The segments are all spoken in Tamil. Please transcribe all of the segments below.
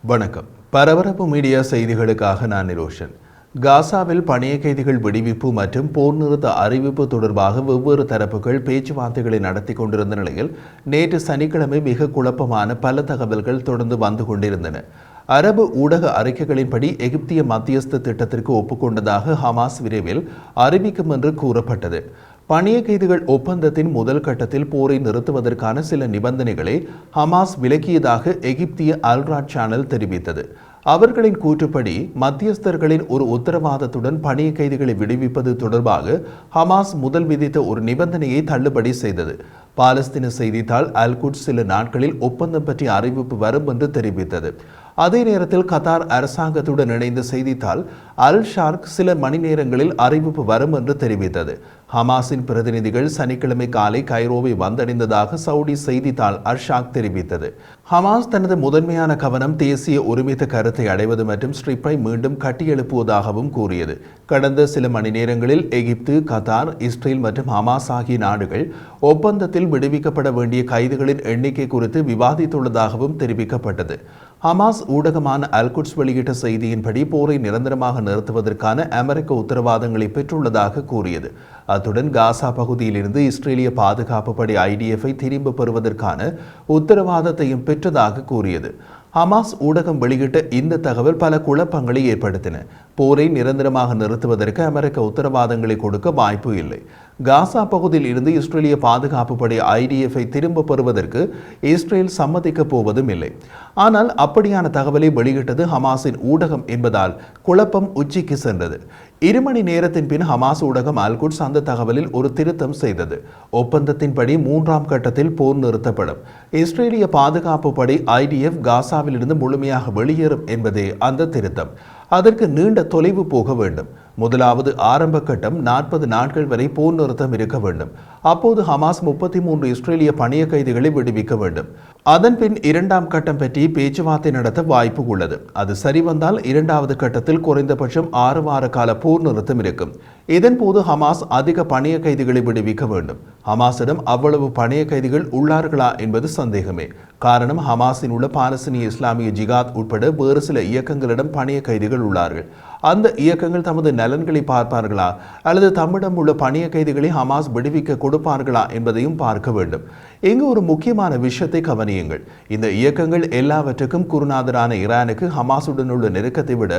வணக்கம். பரபரப்பு மீடியா செய்திகளுக்காக நான் நிரோஷன். காசாவில் பணிய கைதிகள் விடுவிப்பு மற்றும் போர் நிறுத்த அறிவிப்பு தொடர்பாக வெவ்வேறு தரப்புகள் பேச்சுவார்த்தைகளை நடத்தி கொண்டிருந்த நிலையில் நேற்று சனிக்கிழமை மிக குழப்பமான பல தகவல்கள் தொடர்ந்து வந்து கொண்டிருந்தன. அரபு ஊடக அறிக்கைகளின்படி எகிப்திய மத்தியஸ்த திட்டத்திற்கு ஒப்புக்கொண்டதாக ஹமாஸ் விரைவில் அறிவிக்கும் என்று கூறப்பட்டது. பணிய கைதிகள் ஒப்பந்தத்தின் முதல் கட்டத்தில் போரை நிறுத்துவதற்கான சில நிபந்தனைகளை ஹமாஸ் விலக்கியதாக எகிப்திய அல்ராட் சேனல் தெரிவித்தது. அவர்களின் கூற்றுப்படி மத்தியஸ்தர்களின் ஒரு உத்தரவாதத்துடன் பணிய கைதிகளை விடுவிப்பது தொடர்பாக ஹமாஸ் முதல் விதித்த ஒரு நிபந்தனையை தள்ளுபடி செய்தது. பாலஸ்தீன செய்தித்தாள் அல்-குட்ஸ் சில நாட்களில் ஒப்பந்தம் பற்றிய அறிவிப்பு வரும் என்று தெரிவித்தது. அதே நேரத்தில் கத்தார் அரசாங்கத்துடன் இணைந்த செய்தித்தாள் அல் ஷார்க் சில மணி நேரங்களில் அறிவிப்பு வரும் என்று தெரிவித்தது. ஹமாஸின் பிரதிநிதிகள் சனிக்கிழமை காலை கைரோவை வந்தடைந்ததாக சவுடி செய்தித்தாள் அல் ஷாக் தெரிவித்தது. ஹமாஸ் தனது முதன்மையான கவனம் தேசிய ஒருமித்த கருத்தை அடைவது மற்றும் ஸ்ட்ரிப்பை மீண்டும் கட்டியெழுப்புவதாகவும் கூறியது. கடந்த சில மணி நேரங்களில் எகிப்து, கத்தார், இஸ்ரேல் மற்றும் ஹமாஸ் ஆகிய நாடுகள் ஒப்பந்தத்தில் விடுவிக்கப்பட வேண்டிய கைதிகளின் எண்ணிக்கை குறித்து விவாதித்துள்ளதாகவும் தெரிவிக்கப்பட்டது. ஹமாஸ் ஊடகமான அல்-குட்ஸ் வெளியிட்ட செய்தியின்படி போரை நிரந்தரமாக நிறுத்துவதற்கான அமெரிக்க உத்தரவாதங்களை பெற்றுள்ளதாக கூறியது. அத்துடன் காசா பகுதியிலிருந்து இஸ்ரேலிய பாதுகாப்பு படை IDF-ஐ திரும்ப பெறுவதற்கான உத்தரவாதத்தையும் பெற்றதாக கூறியது. ஹமாஸ் ஊடகம் வெளியிட்ட இந்த தகவல் பல குழப்பங்களை ஏற்படுத்தின. போரை நிரந்தரமாக நிறுத்துவதற்கு அமெரிக்க உத்தரவாதங்களை கொடுக்க வாய்ப்பு இல்லை. காசா பகுதியில் இருந்து இஸ்ரேலிய பாதுகாப்பு படை IDF-ஐ திரும்ப பெறுவதற்கு இஸ்ரேல் சம்மதிக்கப் போவதும் இல்லை. ஆனால் அப்படியான தகவலை வெளியிட்டது ஹமாஸின் ஊடகம் என்பதால் குழப்பம் உச்சிக்கு சென்றது. 2 மணி நேரத்தின் பின் ஹமாஸ் ஊடகம் அல்-குட்ஸ் அந்த தகவலில் ஒரு திருத்தம் செய்தது. ஒப்பந்தத்தின்படி 3ஆம் கட்டத்தில் போர் நிறுத்தப்படும். இஸ்ரேலிய பாதுகாப்பு படை IDF காசாவில் இருந்து முழுமையாக வெளியேறும் என்பதே அந்த திருத்தம். அதற்கு நீண்ட தொலைவு போக வேண்டும். முதலாவது ஆரம்ப கட்டம் 40 நாட்கள் வரை போர் நிறுத்தம் இருக்க வேண்டும். அப்போது ஹமாஸ் 33 இஸ்ரேலிய பணிய கைதிகளை விடுவிக்க வேண்டும். அதன் பின் 2ஆம் கட்டம் பற்றி பேச்சுவார்த்தை நடத்த வாய்ப்பு உள்ளது. அது சரிவந்தால் 2வது கட்டத்தில் குறைந்தபட்சம் 6 வார கால போர் நிறுத்தம் இருக்கும். இதன்போது ஹமாஸ் அதிக பணிய கைதிகளை விடுவிக்க வேண்டும். ஹமாஸிடம் அவ்வளவு பணிய கைதிகள் உள்ளார்களா என்பது சந்தேகமே. காரணம், ஹமாஸின் உள்ள பாலஸ்தீனிய இஸ்லாமிய ஜிகாத் உட்பட வேறு சில இயக்கங்களிடம் பணிய கைதிகள் உள்ளார்கள். அந்த இயக்கங்கள் தமது நலன்களை பார்ப்பார்களா அல்லது தம்மிடம் உள்ள பணிய கைதிகளை ஹமாஸ் விடுவிக்க கொடுப்பார்களா என்பதையும் பார்க்க வேண்டும். இங்கு ஒரு முக்கியமான விஷயத்தை கவனியுங்கள். இந்த இயக்கங்கள் எல்லாவற்றுக்கும் குருநாதரான ஈரானுக்கு ஹமாஸுடன் உள்ள நெருக்கத்தை விட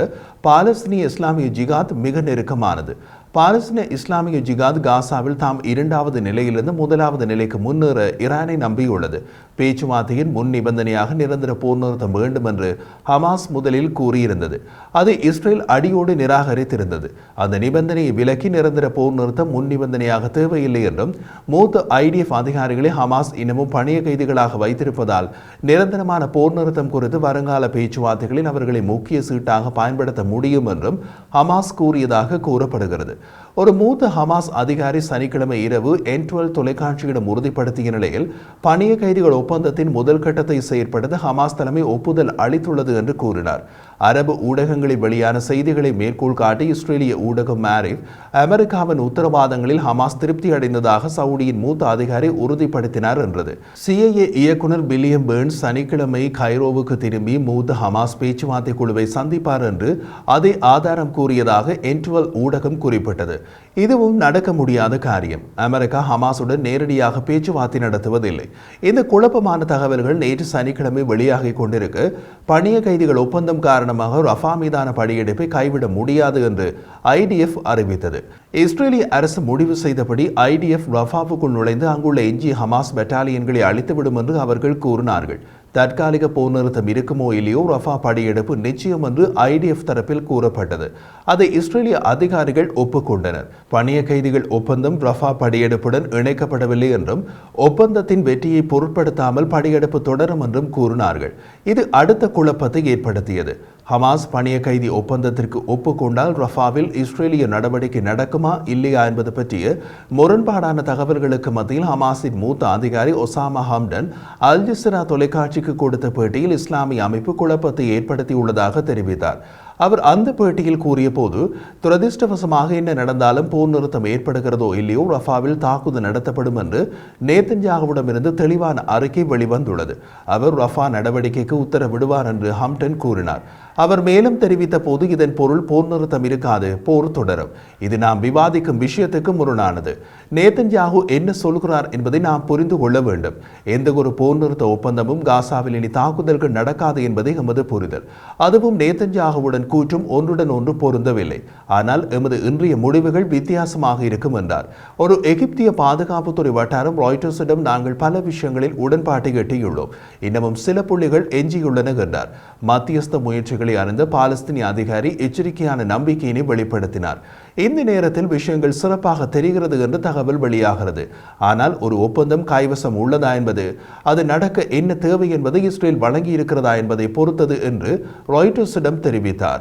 பாலஸ்தீனிய இஸ்லாமிய ஜிகாத் மிக நெருக்கமானது. பாலஸ்தீன இஸ்லாமிய ஜிகாத் காசாவில் தாம் 2வது நிலையிலிருந்து 1வது நிலைக்கு முன்னேற ஈரானை நம்பியுள்ளது. பேச்சுவார்த்தையின் முன் நிபந்தனையாக நிரந்தர போர் நிறுத்தம் வேண்டும் என்று ஹமாஸ் முதலில் கூறியிருந்தது. அதை இஸ்ரேல் அடியோடு நிராகரித்திருந்தது. அந்த நிபந்தனையை விலக்கி நிரந்தர போர் நிறுத்தம் முன் நிபந்தனையாக தேவையில்லை என்றும் மூத்த IDF அதிகாரிகளை ஹமாஸ் இன்னமும் பணிய கைதிகளாக வைத்திருப்பதால் நிரந்தரமான போர் நிறுத்தம் குறித்து வருங்கால பேச்சுவார்த்தைகளில் அவர்களை முக்கிய சீட்டாக பயன்படுத்த முடியும் என்றும் ஹமாஸ் கூறியதாக கூறப்படுகிறது. ஒரு மூத்த ஹமாஸ் அதிகாரி சனிக்கிழமை இரவு N12 தொலைக்காட்சியிடம் உறுதிப்படுத்திய நிலையில் பணிய கைதிகள் ஒப்பந்தத்தின் முதல் கட்டத்தை செயற்படுத்த ஹமாஸ் தலைமை ஒப்புதல் அளித்துள்ளது என்று கூறினார். அரபு ஊடகங்களில் வெளியான செய்திகளை மேற்கோள் காட்டி இஸ்ரேலிய ஊடகம் மேரிஃப் அமெரிக்காவின் உத்தரவாதங்களில் ஹமாஸ் திருப்தி அடைந்ததாக சவுடியின் மூத்த அதிகாரி உறுதிப்படுத்தினார் என்றது. CIA இயக்குனர் வில்லியம் பேர்ன்ஸ் சனிக்கிழமை கைரோவுக்கு திரும்பி மூத்த ஹமாஸ் பேச்சுவார்த்தை குழுவை சந்திப்பார் என்று அதே ஆதாரம் கூறியதாக N12 ஊடகம் குறிப்பிட்டது. இதுவும் நடக்க முடியாத காரியம். அமெரிக்கா ஹமாஸுடன் நேரடியாக பேச்சுவார்த்தை நடத்துவதில்லை. இந்த குழப்பமான தகவல்கள் நேற்று சனிக்கிழமை வெளியாகி கொண்டிருக்க பணிய கைதிகள் ஒப்பந்தம் காரணமாக ரஃபா மீதான படையெடுப்பை கைவிட முடியாது என்று IDF அறிவித்தது. இஸ்ரேலிய அரசு முடிவு செய்தபடி IDF ரஃபாவுக்குள் நுழைந்து அங்குள்ள எஞ்சிய ஹமாஸ் பெட்டாலியன்களை அழித்துவிடும் என்று அவர்கள் கூறினார்கள். தற்காலிக போர் நிறுத்தம் இருக்குமோ இல்லையோ ரஃபா படையெடுப்பு நிச்சயம் என்று IDF தரப்பில் கூறப்பட்டது. அதை இஸ்ரேலிய அதிகாரிகள் ஒப்புக்கொண்டனர். பணிய கைதிகள் ஒப்பந்தம் ரஃபா படையெடுப்புடன் இணைக்கப்படவில்லை என்றும் ஒப்பந்தத்தின் வெற்றியை பொருட்படுத்தாமல் படையெடுப்பு தொடரும் என்றும் கூறினார்கள். இது அடுத்த குழப்பத்தை ஏற்படுத்தியது. ஹமாஸ் பணிய கைதி ஒப்பந்தத்திற்கு ஒப்புக்கொண்டால் ரஃபாவில் இஸ்ரேலிய நடவடிக்கை நடக்குமா இல்லையா என்பது பற்றிய முரண்பாடான தகவல்களுக்கு மத்தியில் ஹமாஸின் மூத்த அதிகாரி ஒசாமா ஹம்டன் அல் ஜஸீரா தொலைக்காட்சிக்கு கொடுத்த பேட்டியில் இஸ்லாமிய அமைப்பு குழப்பத்தை ஏற்படுத்தியுள்ளதாக தெரிவித்தார். அவர் அந்த பேட்டியில் கூறிய போது, துரதிர்ஷ்டவசமாக என்ன நடந்தாலும் போர் நிறுத்தம் ஏற்படுகிறதோ இல்லையோ ரஃபாவில் தாக்குதல் நடத்தப்படும் என்று நேதன்யாகுவிடமிருந்து தெளிவான அறிக்கை வெளிவந்துள்ளது. அவர் ரஃபா நடவடிக்கைக்கு உத்தரவிடுவார் என்று ஹம்டன் கூறினார். அவர் மேலும் தெரிவித்த போது, இதன் பொருள் போர் நிறுத்தம் இருக்காது, போர் தொடரும். இது நாம் விவாதிக்கும் விஷயத்துக்கு முரணானது. நேதன்யாகு என்ன சொல்கிறார் என்பதை நாம் புரிந்து கொள்ள வேண்டும். எந்த ஒரு போர் நிறுத்த ஒப்பந்தமும் காசாவில் இனி தாக்குதல்கள் நடக்காது என்பதை எமது புரிதல். அதுவும் நேதன்யாகுவுடன் கூற்றும் ஒன்றுடன் ஒன்று பொருந்தவில்லை. ஆனால் எமது இன்றைய முடிவுகள் வித்தியாசமாக இருக்கும் என்றார். ஒரு எகிப்திய பாதுகாப்புத்துறை வட்டாரம் ராய்ட்டர்ஸிடம், நாங்கள் பல விஷயங்களில் உடன்பாட்டை எட்டியுள்ளோம், இன்னமும் சில புள்ளிகள் எஞ்சியுள்ளன என்றார். மத்தியஸ்த முயற்சிகளை அறிந்த பாலஸ்தீனிய அதிகாரி எச்சரிக்கையான நம்பிக்கையினை வெளிப்படுத்தினார். இந்த நேரத்தில் விஷயங்கள் சிறப்பாக தெரிகிறது என்று தகவல் வெளியாகிறது. ஆனால் ஒரு ஒப்பந்தம் கைவசம் உள்ளதா என்பது, அது நடக்க என்ன தேவை என்பதை இஸ்ரேல் வழங்கி இருக்கிறதா என்பதை பொறுத்தது என்று ராய்ட்டர்ஸிடம் தெரிவித்தார்.